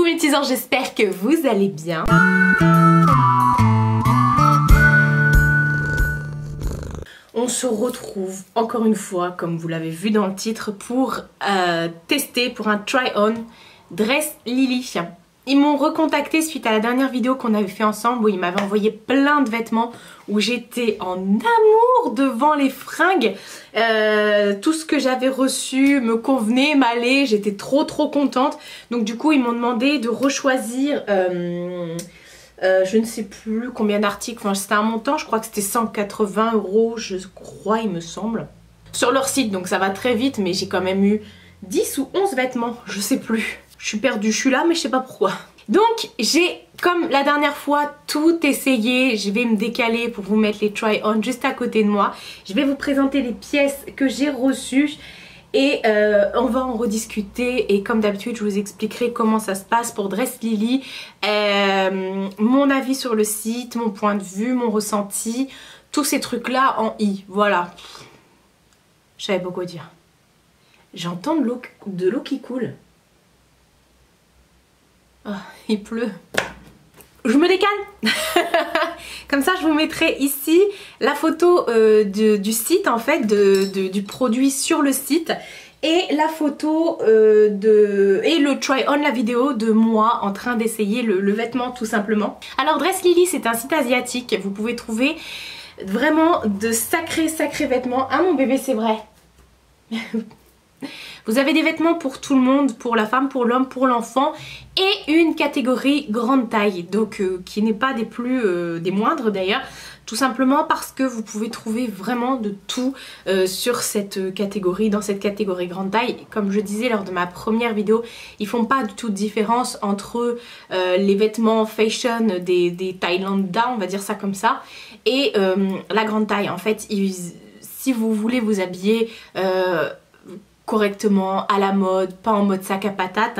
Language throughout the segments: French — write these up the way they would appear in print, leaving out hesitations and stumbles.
mes petits anges, j'espère que vous allez bien. On se retrouve encore une fois, comme vous l'avez vu dans le titre, pour tester pour un try-on Dress Lily. Ils m'ont recontacté suite à la dernière vidéo qu'on avait fait ensemble où ils m'avaient envoyé plein de vêtements, où j'étais en amour devant les fringues. Tout ce que j'avais reçu me convenait, m'allait, j'étais trop contente. Donc du coup ils m'ont demandé de rechoisir je ne sais plus combien d'articles, enfin c'était un montant, je crois que c'était 180 €, je crois il me semble. Sur leur site, donc ça va très vite, mais j'ai quand même eu 10 ou 11 vêtements, je sais plus. Je suis perdue, je suis là mais je sais pas pourquoi. Donc j'ai, comme la dernière fois, tout essayé. Je vais me décaler pour vous mettre les try-on juste à côté de moi. Je vais vous présenter les pièces que j'ai reçues. Et on va en rediscuter et comme d'habitude je vous expliquerai comment ça se passe pour Dress Lily, mon avis sur le site, mon point de vue, mon ressenti, tous ces trucs là en i, voilà. Je savais pas quoi dire. J'entends de l'eau qui coule. Oh, il pleut. Je me décale. Comme ça je vous mettrai ici la photo du site en fait, du produit sur le site, et la photo et le try on, la vidéo de moi en train d'essayer le vêtement tout simplement. Alors Dress Lily c'est un site asiatique, vous pouvez trouver vraiment de sacrés vêtements. Ah mon bébé, c'est vrai. Vous avez des vêtements pour tout le monde, pour la femme, pour l'homme, pour l'enfant, et une catégorie grande taille, donc qui n'est pas des moindres d'ailleurs, tout simplement parce que vous pouvez trouver vraiment de tout sur cette catégorie, dans cette catégorie grande taille. Comme je disais lors de ma première vidéo, ils font pas du tout de différence entre les vêtements fashion des tailles lambda, on va dire ça comme ça, et la grande taille. En fait, si vous voulez vous habiller correctement, à la mode, pas en mode sac à patates,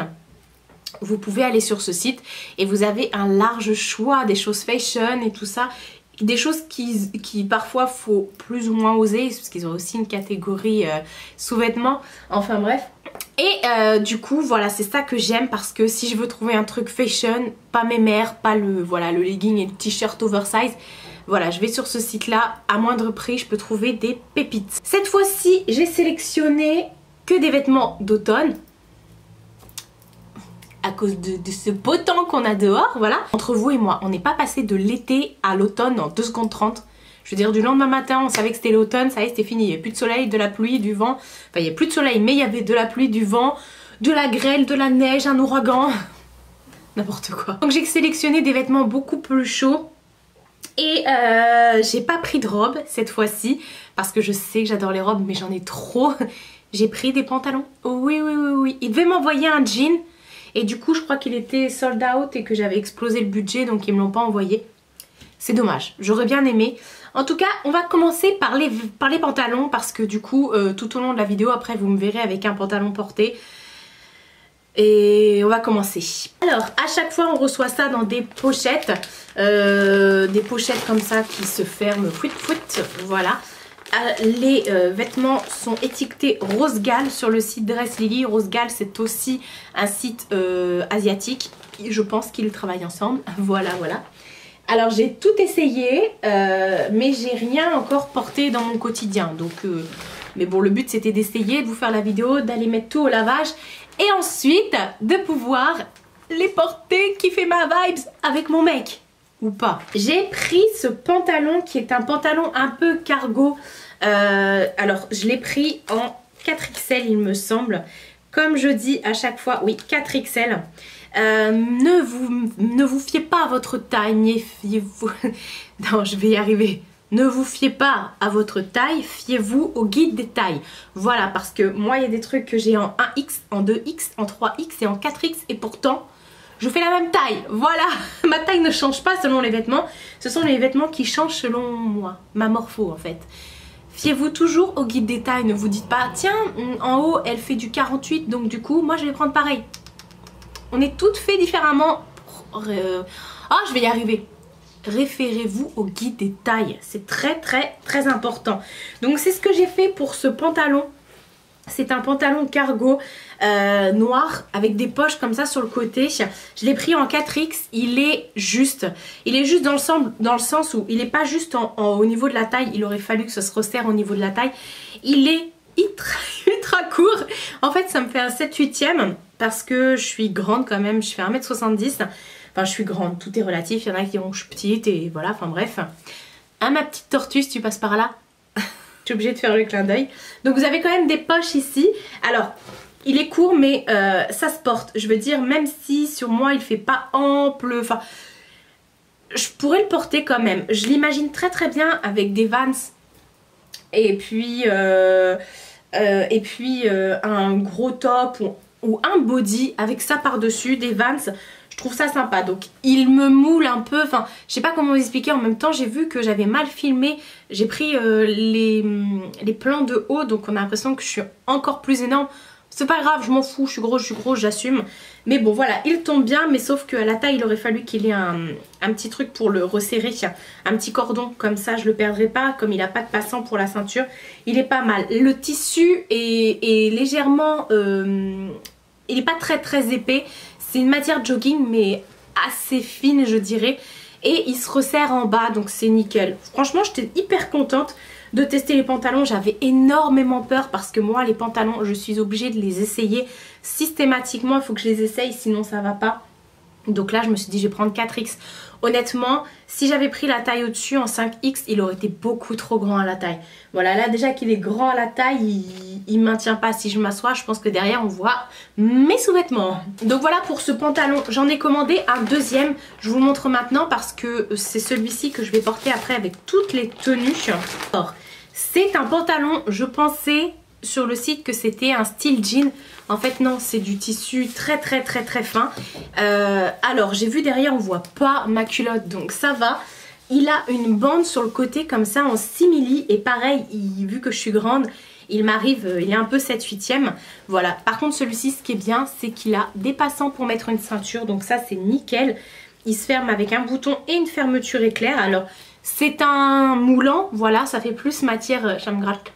vous pouvez aller sur ce site et vous avez un large choix des choses fashion et tout ça, des choses qui parfois faut plus ou moins oser parce qu'ils ont aussi une catégorie sous-vêtements, enfin bref. Et du coup voilà, c'est ça que j'aime, parce que si je veux trouver un truc fashion, pas mémère, pas le legging et le t-shirt oversize, voilà, je vais sur ce site là, à moindre prix je peux trouver des pépites. Cette fois-ci j'ai sélectionné que des vêtements d'automne à cause de ce beau temps qu'on a dehors, voilà. Entre vous et moi, on n'est pas passé de l'été à l'automne en 2 secondes 30. Je veux dire, du lendemain matin, on savait que c'était l'automne, ça y est, c'était fini. Il n'y avait plus de soleil, de la pluie, du vent. Enfin, il n'y a plus de soleil, mais il y avait de la pluie, du vent, de la grêle, de la neige, un ouragan. N'importe quoi. Donc j'ai sélectionné des vêtements beaucoup plus chauds. Et j'ai pas pris de robe cette fois-ci, parce que je sais que j'adore les robes, mais j'en ai trop. J'ai pris des pantalons. Oui. Il devait m'envoyer un jean. Et du coup, je crois qu'il était sold out et que j'avais explosé le budget. Donc, ils me l'ont pas envoyé. C'est dommage. J'aurais bien aimé. En tout cas, on va commencer par les pantalons. Parce que du coup, tout au long de la vidéo, après, vous me verrez avec un pantalon porté. Et on va commencer. Alors, à chaque fois, on reçoit ça dans des pochettes. Des pochettes comme ça qui se ferment. Voilà. Les vêtements sont étiquetés Rose Gal sur le site Dress Lily. Rose Gal, c'est aussi un site asiatique. Je pense qu'ils travaillent ensemble. Voilà. Alors j'ai tout essayé, mais j'ai rien encore porté dans mon quotidien. Donc, mais bon, le but c'était d'essayer, de vous faire la vidéo, d'aller mettre tout au lavage et ensuite de pouvoir les porter, kiffer ma vibes avec mon mec. Ou pas. J'ai pris ce pantalon qui est un pantalon un peu cargo. Alors je l'ai pris en 4XL il me semble. Comme je dis à chaque fois, oui 4XL. Ne vous fiez pas à votre taille, méfiez-vous. Non, je vais y arriver. Ne vous fiez pas à votre taille, fiez-vous au guide des tailles. Voilà, parce que moi il y a des trucs que j'ai en 1X, en 2X, en 3X et en 4X et pourtant je fais la même taille, voilà. Ma taille ne change pas selon les vêtements. Ce sont les vêtements qui changent selon moi, ma morpho en fait. Fiez-vous toujours au guide des tailles. Ne vous dites pas, tiens, en haut elle fait du 48, donc du coup moi je vais prendre pareil. On est toutes faites différemment. Je vais y arriver. Référez-vous au guide des tailles. C'est très important. Donc c'est ce que j'ai fait pour ce pantalon. C'est un pantalon cargo noir avec des poches comme ça sur le côté. Je l'ai pris en 4X. Il est juste dans le sens où il n'est pas juste au niveau de la taille. Il aurait fallu que ça se resserre au niveau de la taille. Il est ultra court. En fait, ça me fait un 7/8e parce que je suis grande quand même. Je fais 1m70. Enfin, je suis grande. Tout est relatif. Il y en a qui diront que je suis petite et voilà. Enfin bref. Ah, ma petite tortue, si tu passes par là. Je suis obligée de faire le clin d'œil. Donc vous avez quand même des poches ici. Alors, il est court mais ça se porte. Je veux dire, même si sur moi il fait pas ample, enfin, je pourrais le porter quand même. Je l'imagine très bien avec des Vans et puis un gros top ou un body avec ça par-dessus, des Vans. Je trouve ça sympa, donc il me moule un peu, enfin je sais pas comment vous expliquer. En même temps j'ai vu que j'avais mal filmé, j'ai pris les plans de haut, donc on a l'impression que je suis encore plus énorme. C'est pas grave, je m'en fous, je suis grosse, j'assume. Mais bon voilà, il tombe bien, mais sauf qu'à la taille il aurait fallu qu'il y ait un petit truc pour le resserrer, un petit cordon, comme ça je le perdrai pas, comme il a pas de passant pour la ceinture. Il est pas mal, le tissu est légèrement, il est pas très épais. C'est une matière jogging mais assez fine je dirais. Et il se resserre en bas donc c'est nickel. Franchement j'étais hyper contente de tester les pantalons. J'avais énormément peur parce que moi les pantalons je suis obligée de les essayer systématiquement. Il faut que je les essaye sinon ça va pas. Donc là je me suis dit je vais prendre 4X. Honnêtement si j'avais pris la taille au dessus en 5X il aurait été beaucoup trop grand à la taille. Voilà, là déjà qu'il est grand à la taille il maintient pas. Si je m'assois je pense que derrière on voit mes sous-vêtements. Donc voilà pour ce pantalon. J'en ai commandé un deuxième. Je vous le montre maintenant parce que c'est celui-ci que je vais porter après avec toutes les tenues. Alors, c'est un pantalon, je pensais sur le site que c'était un style jean. En fait non, c'est du tissu très fin. Alors j'ai vu derrière on voit pas ma culotte donc ça va. Il a une bande sur le côté comme ça en simili et pareil vu que je suis grande il m'arrive, il est un peu 7/8e. Voilà, par contre celui-ci ce qui est bien c'est qu'il a des passants pour mettre une ceinture donc ça c'est nickel. Il se ferme avec un bouton et une fermeture éclair. Alors c'est un moulant, voilà, ça fait plus matière, ça me gratte.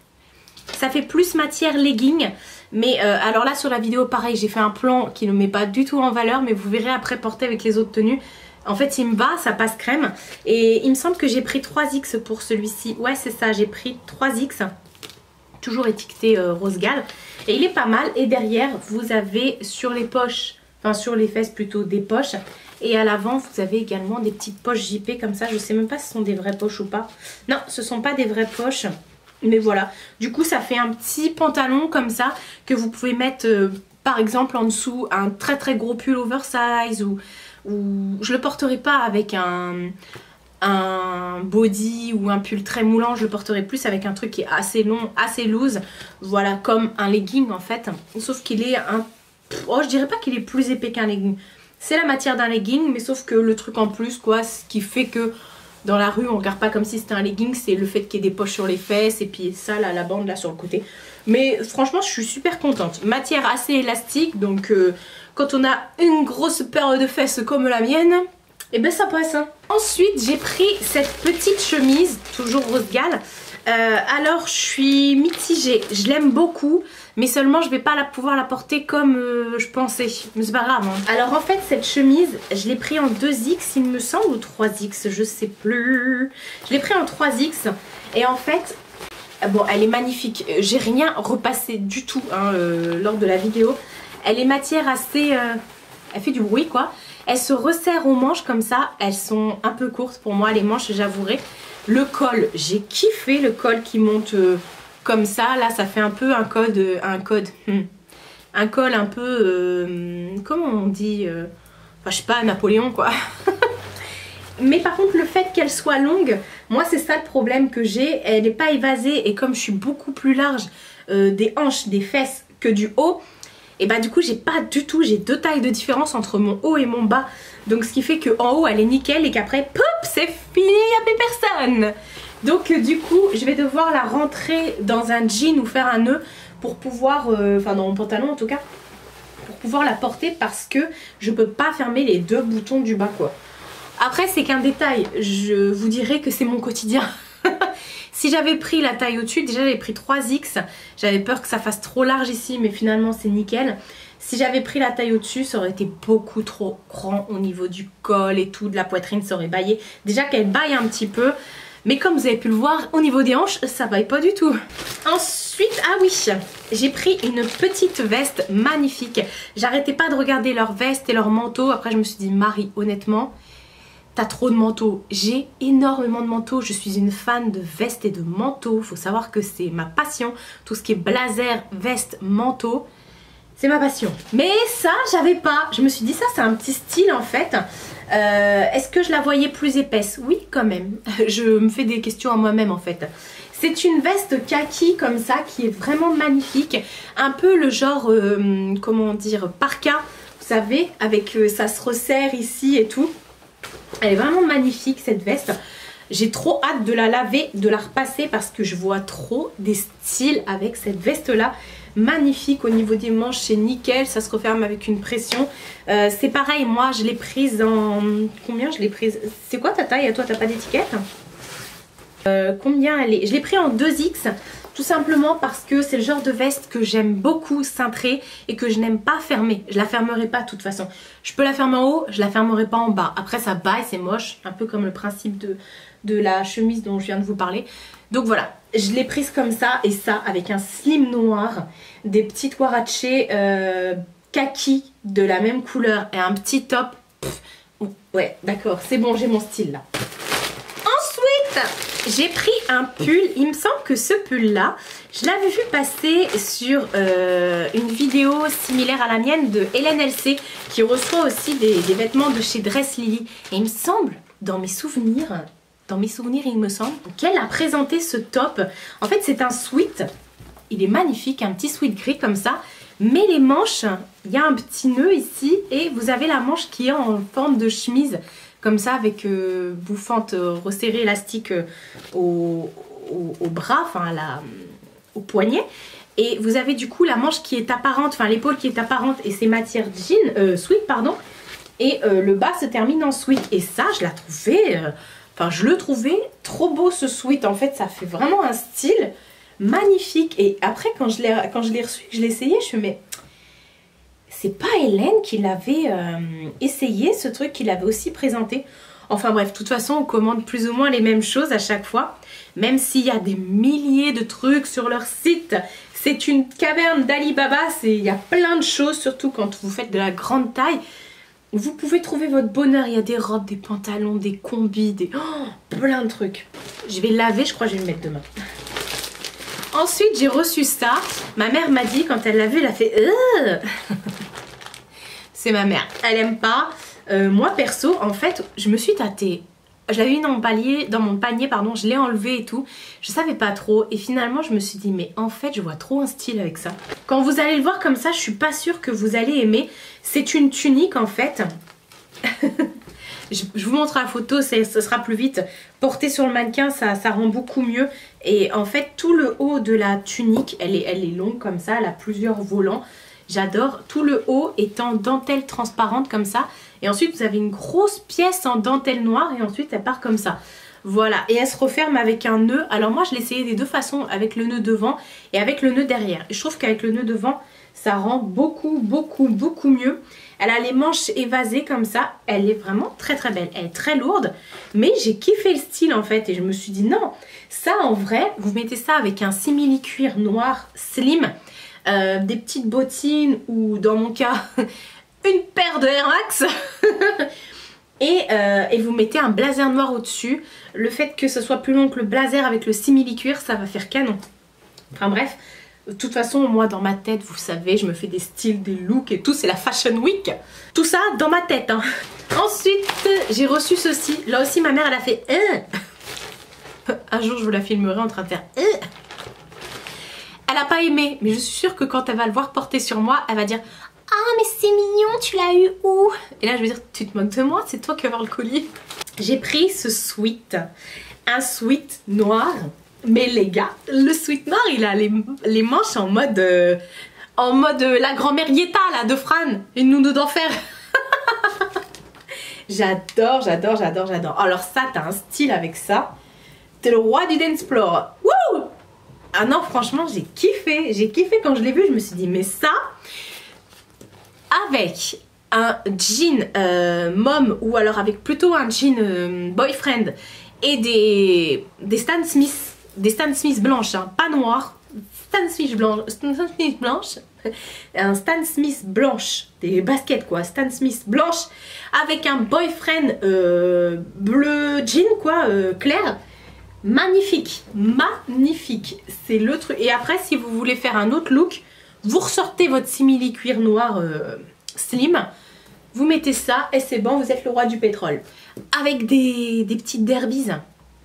Ça fait plus matière legging. Mais alors là sur la vidéo pareil j'ai fait un plan qui ne met pas du tout en valeur. Mais vous verrez après porter avec les autres tenues. En fait il me va, ça passe crème. Et il me semble que j'ai pris 3X pour celui-ci. Ouais c'est ça, j'ai pris 3X. Toujours étiqueté rose gale. Et il est pas mal. Et derrière vous avez sur les poches, enfin sur les fesses plutôt des poches. Et à l'avant vous avez également des petites poches JP comme ça. Je sais même pas si ce sont des vraies poches ou pas. Non ce sont pas des vraies poches. Mais voilà, du coup ça fait un petit pantalon comme ça que vous pouvez mettre par exemple en dessous un très gros pull oversize ou je le porterai pas avec un body ou un pull très moulant, je le porterai plus avec un truc qui est assez long, assez loose, voilà comme un legging en fait, sauf qu'il est je dirais pas qu'il est plus épais qu'un legging, c'est la matière d'un legging mais sauf que le truc en plus quoi, ce qui fait que dans la rue on regarde pas comme si c'était un legging, c'est le fait qu'il y ait des poches sur les fesses et puis ça là, la bande là sur le côté. Mais franchement je suis super contente. Matière assez élastique donc quand on a une grosse paire de fesses comme la mienne, et ben ça passe hein. Ensuite j'ai pris cette petite chemise, toujours rose gale. Alors je suis mitigée, je l'aime beaucoup mais seulement je vais pas pouvoir la porter comme je pensais, mais c'est pas grave hein. Alors en fait cette chemise je l'ai pris en 2X il me semble ou 3X je sais plus. Je l'ai pris en 3X et en fait bon elle est magnifique, j'ai rien repassé du tout hein, lors de la vidéo. Elle est matière assez, elle fait du bruit quoi. Elle se resserre aux manches comme ça, elles sont un peu courtes pour moi les manches j'avouerai. Le col, j'ai kiffé le col qui monte comme ça, là ça fait un peu un col un peu, comment on dit, enfin je sais pas, Napoléon quoi. Mais par contre le fait qu'elle soit longue, moi c'est ça le problème que j'ai, elle n'est pas évasée et comme je suis beaucoup plus large des hanches, des fesses que du haut, et bah du coup j'ai pas du tout, j'ai 2 tailles de différence entre mon haut et mon bas. Donc ce qui fait qu'en haut elle est nickel et qu'après pop c'est fini, il n'y a plus personne. Donc du coup je vais devoir la rentrer dans un jean ou faire un nœud pour pouvoir, enfin dans mon pantalon en tout cas, pour pouvoir la porter parce que je peux pas fermer les 2 boutons du bas quoi. Après c'est qu'un détail, je vous dirais que c'est mon quotidien. Si j'avais pris la taille au-dessus, déjà j'avais pris 3X. J'avais peur que ça fasse trop large ici, mais finalement c'est nickel. Si j'avais pris la taille au-dessus, ça aurait été beaucoup trop grand au niveau du col et tout, de la poitrine, ça aurait baillé. Déjà qu'elle baille un petit peu, mais comme vous avez pu le voir, au niveau des hanches, ça baille pas du tout. Ensuite, ah oui, j'ai pris une petite veste magnifique. J'arrêtais pas de regarder leurs vestes et leurs manteaux. Après, je me suis dit, Marie, honnêtement, t'as trop de manteaux. J'ai énormément de manteaux. Je suis une fan de vestes et de manteaux. Faut savoir que c'est ma passion. Tout ce qui est blazer, veste, manteau, c'est ma passion. Mais ça, j'avais pas. Je me suis dit, ça, c'est un petit style en fait. Est-ce que je la voyais plus épaisse? Oui, quand même. Je me fais des questions à moi-même en fait. C'est une veste kaki comme ça qui est vraiment magnifique. Un peu le genre, comment dire, parka. Vous savez, avec ça se resserre ici et tout. Elle est vraiment magnifique cette veste. J'ai trop hâte de la laver, de la repasser parce que je vois trop des styles avec cette veste là. Magnifique au niveau des manches, c'est nickel, ça se referme avec une pression. C'est pareil, moi je l'ai prise en... Combien je l'ai prise? C'est quoi ta taille à toi? T'as pas d'étiquette? Combien elle est? Je l'ai pris en 2X. Tout simplement parce que c'est le genre de veste que j'aime beaucoup cintrée et que je n'aime pas fermer. Je la fermerai pas de toute façon. Je peux la fermer en haut, je la fermerai pas en bas. Après ça baille, c'est moche, un peu comme le principe de la chemise dont je viens de vous parler. Donc voilà, je l'ai prise comme ça et ça avec un slim noir, des petites huarache kaki de la même couleur et un petit top. Pff, ouais d'accord, c'est bon, j'ai mon style là. Ensuite, j'ai pris un pull. Il me semble que ce pull là, je l'avais vu passer sur une vidéo similaire à la mienne de Hélène LC qui reçoit aussi des vêtements de chez Dress Lily. Et il me semble, dans mes souvenirs, il me semble qu'elle a présenté ce top. En fait, c'est un sweat. Il est magnifique, un petit sweat gris comme ça. Mais les manches, il y a un petit nœud ici et vous avez la manche qui est en forme de chemise. Comme ça, avec bouffante resserrée élastique au bras, enfin au poignet. Et vous avez du coup la manche qui est apparente, enfin l'épaule qui est apparente et c'est matière jean, sweat pardon. Et le bas se termine en sweat. Et ça, je la trouvais... Enfin, je le trouvais trop beau ce sweat. En fait, ça fait vraiment un style magnifique. Et après, quand je l'ai reçu, que je l'ai essayé, je me dis, mais c'est pas Hélène qui l'avait essayé, ce truc, qui l'avait aussi présenté. Enfin bref, de toute façon, on commande plus ou moins les mêmes choses à chaque fois. Même s'il y a des milliers de trucs sur leur site. C'est une caverne d'Alibaba. Il y a plein de choses, surtout quand vous faites de la grande taille. Vous pouvez trouver votre bonheur, il y a des robes, des pantalons, des combis, plein de trucs. Je vais le laver, je crois que je vais le mettre demain. Ensuite, j'ai reçu ça. Ma mère m'a dit, quand elle l'a vu, elle a fait C'est ma mère, elle aime pas. Moi, perso, en fait, je me suis tâtée. Je l'avais mis dans mon panier, pardon, je l'ai enlevé et tout. Je savais pas trop et finalement je me suis dit mais en fait je vois trop un style avec ça. Quand vous allez le voir comme ça, je suis pas sûre que vous allez aimer. C'est une tunique en fait. Je vous montre la photo, ce sera plus vite. Portée sur le mannequin, ça rend beaucoup mieux. Et en fait tout le haut de la tunique, elle est longue comme ça, elle a plusieurs volants. J'adore. Tout le haut est en dentelle transparente comme ça. Et ensuite, vous avez une grosse pièce en dentelle noire. Et ensuite, elle part comme ça. Voilà. Et elle se referme avec un nœud. Alors moi, je l'ai essayé des deux façons. Avec le nœud devant et avec le nœud derrière. Et je trouve qu'avec le nœud devant, ça rend beaucoup mieux. Elle a les manches évasées comme ça. Elle est vraiment très belle. Elle est très lourde. Mais j'ai kiffé le style en fait. Et je me suis dit non. Ça, en vrai, vous mettez ça avec un simili cuir noir slim. Des petites bottines ou dans mon cas une paire de Air Max et vous mettez un blazer noir au dessus. Le fait que ce soit plus long que le blazer avec le simili cuir, ça va faire canon. Enfin bref, de toute façon moi dans ma tête, vous savez, je me fais des styles, des looks et tout, c'est la Fashion Week. Tout ça dans ma tête hein. Ensuite j'ai reçu ceci. Là aussi ma mère elle a fait un jour je vous la filmerai en train de faire Elle n'a pas aimé, mais je suis sûre que quand elle va le voir porter sur moi, elle va dire « Ah mais c'est mignon, tu l'as eu où ?» Et là je vais dire « Tu te moques de moi, c'est toi qui vas avoir le colis. » J'ai pris ce sweat, un sweat noir, mais les gars, le sweat noir il a les manches en mode la grand-mère Yetta là de Fran, une nounou d'enfer. J'adore. Alors ça, t'as un style avec ça. T'es le roi du dance floor. Wouh! Ah non, franchement, j'ai kiffé. J'ai kiffé quand je l'ai vu. Je me suis dit, mais ça, avec un jean mom ou alors avec plutôt un jean boyfriend et des Stan Smith. Des Stan Smith blanches, hein, pas noires. Stan Smith blanche. Un Stan Smith blanche. Des baskets quoi. Stan Smith blanche. Avec un boyfriend bleu jean quoi, clair. Magnifique, magnifique, c'est le truc. Et après si vous voulez faire un autre look, vous ressortez votre simili cuir noir slim, vous mettez ça et c'est bon, vous êtes le roi du pétrole. Avec des petites derbies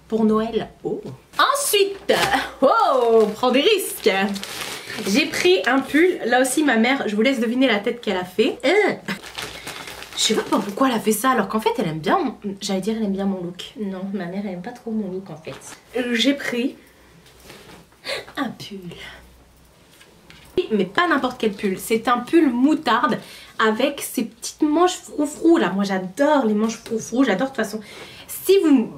pour Noël. Oh. Ensuite, oh, prends des risques. J'ai pris un pull, là aussi ma mère, je vous laisse deviner la tête qu'elle a fait. Je sais pas pourquoi elle a fait ça alors qu'en fait elle aime bien, j'allais dire elle aime bien mon look. Non, ma mère elle aime pas trop mon look en fait. J'ai pris un pull. Mais pas n'importe quel pull, c'est un pull moutarde avec ces petites manches froufrou là. Moi j'adore les manches froufrou, j'adore de toute façon. Si vous...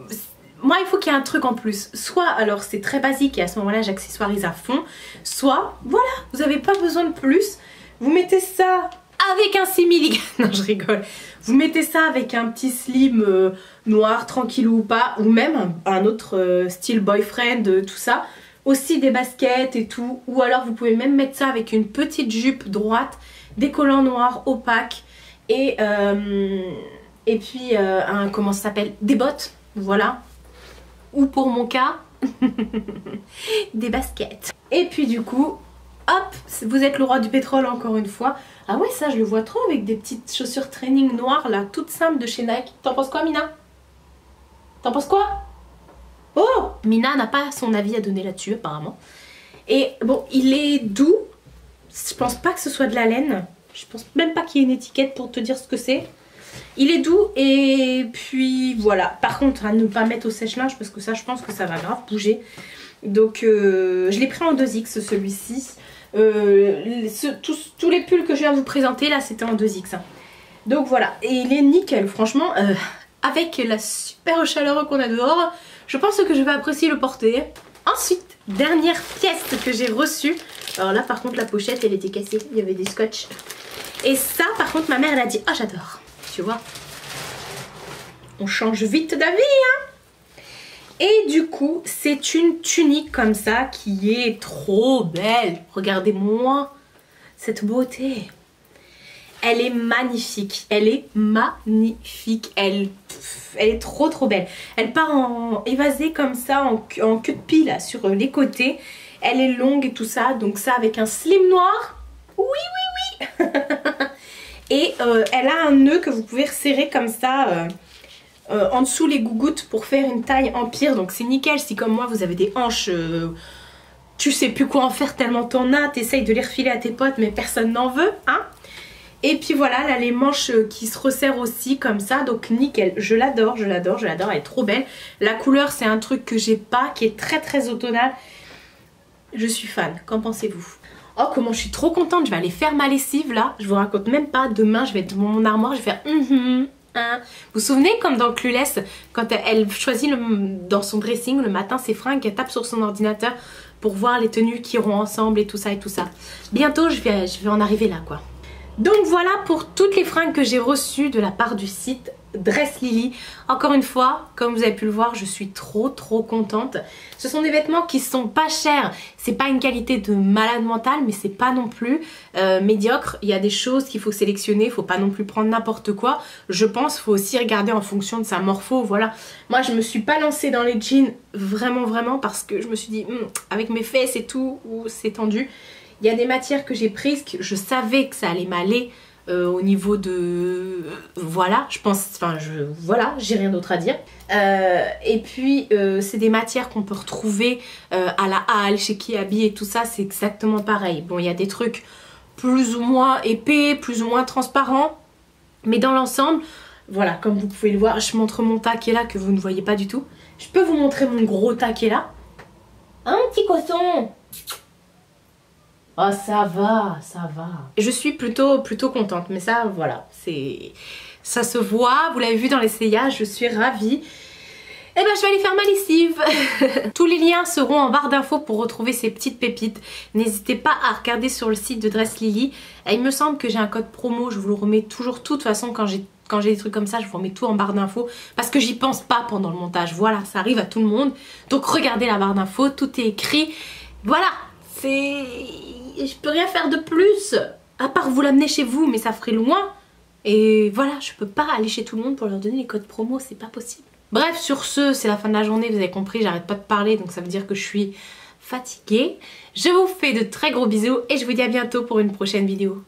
Moi il faut qu'il y ait un truc en plus. Soit alors c'est très basique et à ce moment-là j'accessoirise à fond. Soit voilà, vous n'avez pas besoin de plus. Vous mettez ça... avec un simili, non je rigole, vous mettez ça avec un petit slim noir tranquille ou pas, ou même un autre style boyfriend, tout ça, aussi des baskets et tout, ou alors vous pouvez même mettre ça avec une petite jupe droite, des collants noirs opaques et puis comment ça s'appelle, des bottes, voilà, ou pour mon cas, des baskets. Et puis du coup, hop, vous êtes le roi du pétrole encore une fois. Ah ouais, ça je le vois trop avec des petites chaussures training noires là, toutes simples de chez Nike. T'en penses quoi Mina? T'en penses quoi? Oh, Mina n'a pas son avis à donner là-dessus apparemment. Et bon, il est doux. Je pense pas que ce soit de la laine. Je pense même pas qu'il y ait une étiquette pour te dire ce que c'est. Il est doux et puis voilà. Par contre, à ne pas mettre au sèche-linge parce que ça je pense que ça va grave bouger. Donc je l'ai pris en 2X celui-ci. Tous les pulls que je viens de vous présenter là c'était en 2X hein. Donc voilà, et il est nickel franchement, avec la super chaleur qu'on a dehors, je pense que je vais apprécier le porter. Ensuite, dernière pièce que j'ai reçue, alors là par contre la pochette elle était cassée, il y avait des scotch. Et ça par contre ma mère elle a dit, ah j'adore, tu vois, on change vite d'avis hein. Et du coup, c'est une tunique comme ça qui est trop belle. Regardez-moi cette beauté. Elle est magnifique. Elle est magnifique. Elle est trop trop belle. Elle part en évasée comme ça, en queue de pie là, sur les côtés. Elle est longue et tout ça. Donc ça avec un slim noir. Oui, oui, oui. Et elle a un nœud que vous pouvez resserrer comme ça... en dessous les gougouttes pour faire une taille empire, donc c'est nickel si comme moi vous avez des hanches, tu sais plus quoi en faire tellement t'en as, t'essayes de les refiler à tes potes mais personne n'en veut, hein. Et puis voilà, là les manches qui se resserrent aussi comme ça, donc nickel, je l'adore, je l'adore, je l'adore, elle est trop belle. La couleur c'est un truc que j'ai pas, qui est très très automnal, je suis fan, qu'en pensez-vous? Oh comment je suis trop contente, je vais aller faire ma lessive là, je vous raconte même pas, demain je vais être devant mon armoire, je vais faire Vous vous souvenez comme dans Clueless, quand elle choisit dans son dressing le matin ses fringues, elle tape sur son ordinateur pour voir les tenues qui iront ensemble et tout ça et tout ça. Bientôt je vais en arriver là quoi. Donc voilà pour toutes les fringues que j'ai reçues de la part du site Dress Lily. Encore une fois, comme vous avez pu le voir, je suis trop contente. Ce sont des vêtements qui sont pas chers. C'est pas une qualité de malade mental, mais c'est pas non plus médiocre. Il y a des choses qu'il faut sélectionner, il faut pas non plus prendre n'importe quoi. Je pense qu'il faut aussi regarder en fonction de sa morpho, voilà. Moi je me suis pas lancée dans les jeans vraiment parce que je me suis dit avec mes fesses et tout, c'est tendu. Il y a des matières que j'ai prises, que je savais que ça allait m'aller au niveau de... voilà, je pense... Enfin, voilà, j'ai rien d'autre à dire. Et puis, c'est des matières qu'on peut retrouver à la Halle, chez Kiabi et tout ça, c'est exactement pareil. Bon, il y a des trucs plus ou moins épais, plus ou moins transparents. Mais dans l'ensemble, voilà, comme vous pouvez le voir, je montre mon tas qui est là, que vous ne voyez pas du tout. Je peux vous montrer mon gros tas qui est là. Un petit cochon. Oh ça va, ça va. Je suis plutôt contente, mais ça voilà, ça se voit, vous l'avez vu dans l'essayage, je suis ravie. eh ben je vais aller faire ma lessive. Tous les liens seront en barre d'infos pour retrouver ces petites pépites. N'hésitez pas à regarder sur le site de Dress Lily. Et il me semble que j'ai un code promo, je vous le remets toujours tout. De toute façon quand j'ai des trucs comme ça, je vous remets tout en barre d'infos parce que j'y pense pas pendant le montage. Voilà, ça arrive à tout le monde. Donc regardez la barre d'infos, tout est écrit. Voilà, je peux rien faire de plus à part vous l'amener chez vous, mais ça ferait loin. Et voilà, je peux pas aller chez tout le monde pour leur donner les codes promo, c'est pas possible. Bref, sur ce, c'est la fin de la journée, vous avez compris, j'arrête pas de parler, donc ça veut dire que je suis fatiguée. Je vous fais de très gros bisous et je vous dis à bientôt pour une prochaine vidéo.